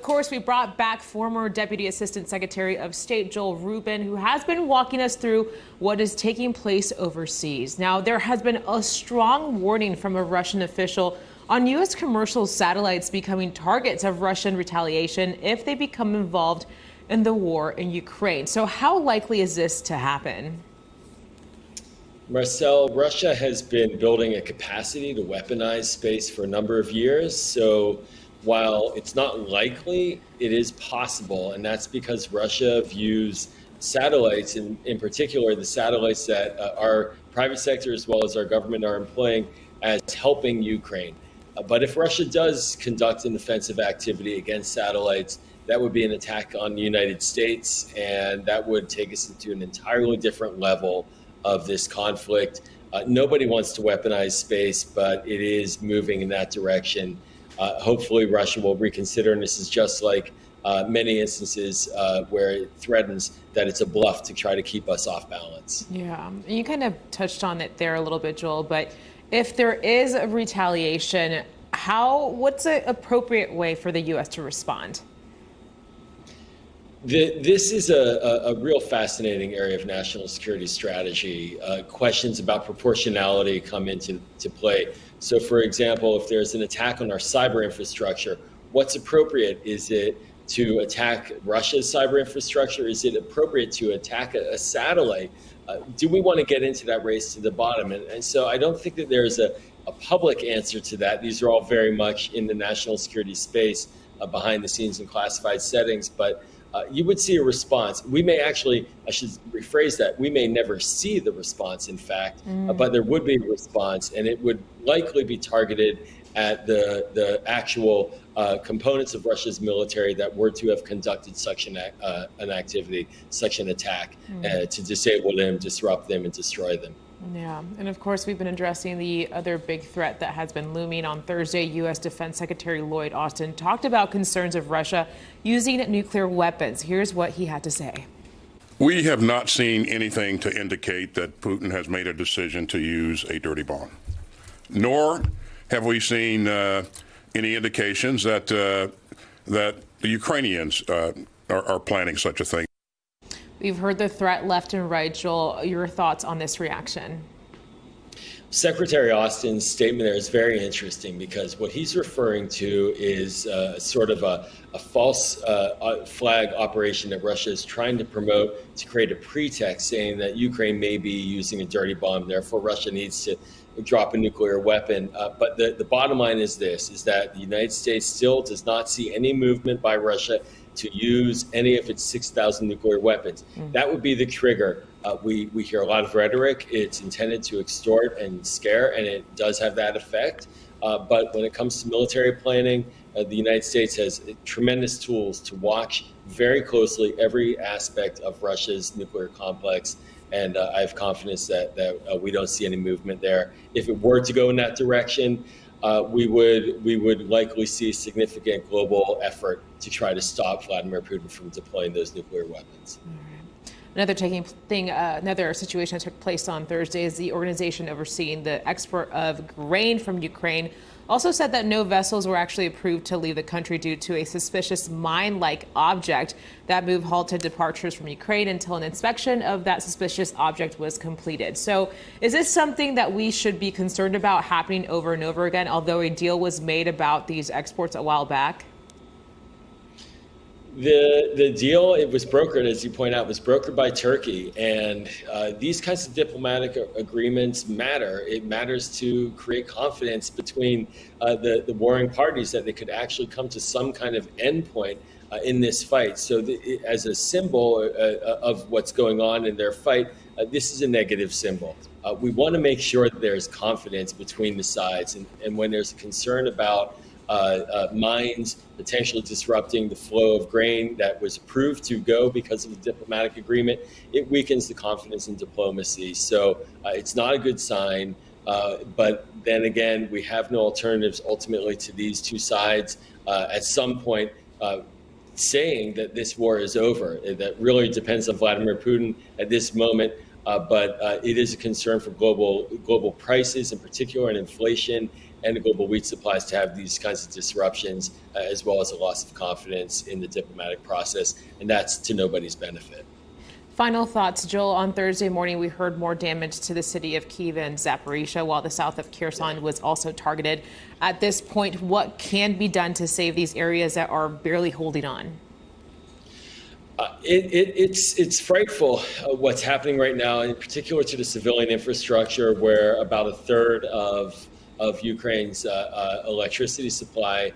course, we brought back former Deputy Assistant Secretary of State Joel Rubin, who has been walking us through what is taking place overseas. Now, there has been a strong warning from a Russian official on U.S. commercial satellites becoming targets of Russian retaliation if they become involved in the war in Ukraine. So how likely is this to happen? Marcel, Russia has been building a capacity to weaponize space for a number of years. So while it's not likely, it is possible. And that's because Russia views satellites, in particular, the satellites that our private sector as well as our government are employing, as helping Ukraine. But if Russia does conduct an offensive activity against satellites, that would be an attack on the United States, and that would take us into an entirely different level of this conflict. Nobody wants to weaponize space, but it is moving in that direction. Hopefully Russia will reconsider, and this is just like many instances where it threatens that it's a bluff to try to keep us off balance. Yeah, you kind of touched on it there a little bit, Joel, but if there is a retaliation, what's an appropriate way for the U.S. to respond? This is a real fascinating area of national security strategy. Questions about proportionality come into play. So, for example, if there's an attack on our cyber infrastructure, what's appropriate? Is it to attack Russia's cyber infrastructure? Is it appropriate to attack a satellite? Do we want to get into that race to the bottom? And so I don't think that there's a public answer to that. These are all very much in the national security space, behind the scenes in classified settings. But you would see a response. We may actually, I should rephrase that, we may never see the response, in fact, but there would be a response, and it would likely be targeted at the actual components of Russia's military that were to have conducted such an activity, such an attack, to disable them, disrupt them, and destroy them. Yeah, and of course, we've been addressing the other big threat that has been looming. On Thursday, U.S. Defense Secretary Lloyd Austin talked about concerns of Russia using nuclear weapons. Here's what he had to say. We have not seen anything to indicate that Putin has made a decision to use a dirty bomb, nor have we seen any indications that the Ukrainians are planning such a thing. We've heard the threat left and right. Joel, your thoughts on this reaction? Secretary Austin's statement there is very interesting because what he's referring to is sort of a false flag operation that Russia is trying to promote to create a pretext saying that Ukraine may be using a dirty bomb, therefore Russia needs to drop a nuclear weapon. But the bottom line is this, is that the United States still does not see any movement by Russia to use any of its 6,000 nuclear weapons. That would be the trigger. We hear a lot of rhetoric. It's intended to extort and scare, and it does have that effect. But when it comes to military planning, the United States has tremendous tools to watch very closely every aspect of Russia's nuclear complex. And I have confidence that we don't see any movement there. If it were to go in that direction, we would likely see a significant global effort to try to stop Vladimir Putin from deploying those nuclear weapons. Another situation that took place on Thursday is the organization overseeing the export of grain from Ukraine also said that no vessels were actually approved to leave the country due to a suspicious mine-like object. That move halted departures from Ukraine until an inspection of that suspicious object was completed. So is this something that we should be concerned about happening over and over again, although a deal was made about these exports a while back? The deal, it was brokered, as you point out, was brokered by Turkey. And these kinds of diplomatic agreements matter. It matters to create confidence between the warring parties that they could actually come to some kind of endpoint in this fight. So as a symbol of what's going on in their fight, this is a negative symbol. We want to make sure that there's confidence between the sides. And when there's a concern about mines potentially disrupting the flow of grain that was approved to go because of the diplomatic agreement, it weakens the confidence in diplomacy. So it's not a good sign. But then again, we have no alternatives ultimately to these two sides at some point saying that this war is over. That really depends on Vladimir Putin at this moment. But it is a concern for global prices in particular and inflation and the global wheat supplies to have these kinds of disruptions, as well as a loss of confidence in the diplomatic process, and that's to nobody's benefit. Final thoughts, Joel. On Thursday morning, we heard more damage to the city of Kyiv and Zaporizhia, while the south of Kherson was also targeted. At this point, what can be done to save these areas that are barely holding on? It's frightful what's happening right now, in particular to the civilian infrastructure, where about a third of Ukraine's electricity supply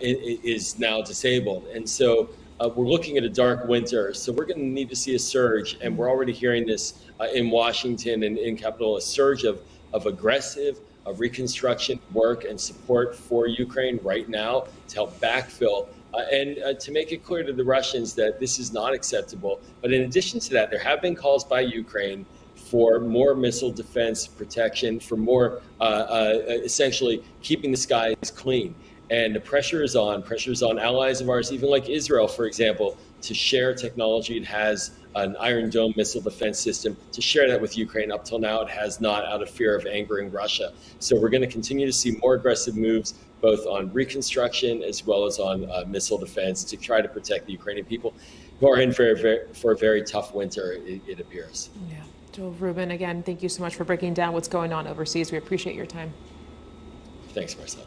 is now disabled. And so we're looking at a dark winter. So we're going to need to see a surge. And we're already hearing this in Washington and in Capitol, a surge of aggressive reconstruction work and support for Ukraine right now to help backfill. And to make it clear to the Russians that this is not acceptable. But in addition to that, there have been calls by Ukraine for more missile defense protection, for more essentially keeping the skies clean. And the pressure is on allies of ours, even like Israel, for example, to share technology. It has an Iron Dome missile defense system, to share that with Ukraine. Up till now, it has not, out of fear of angering Russia. So we're going to continue to see more aggressive moves, both on reconstruction as well as on missile defense, to try to protect the Ukrainian people, who are in for a very tough winter, it appears. Yeah. Joel Rubin, again, thank you so much for breaking down what's going on overseas. We appreciate your time. Thanks, Marcel.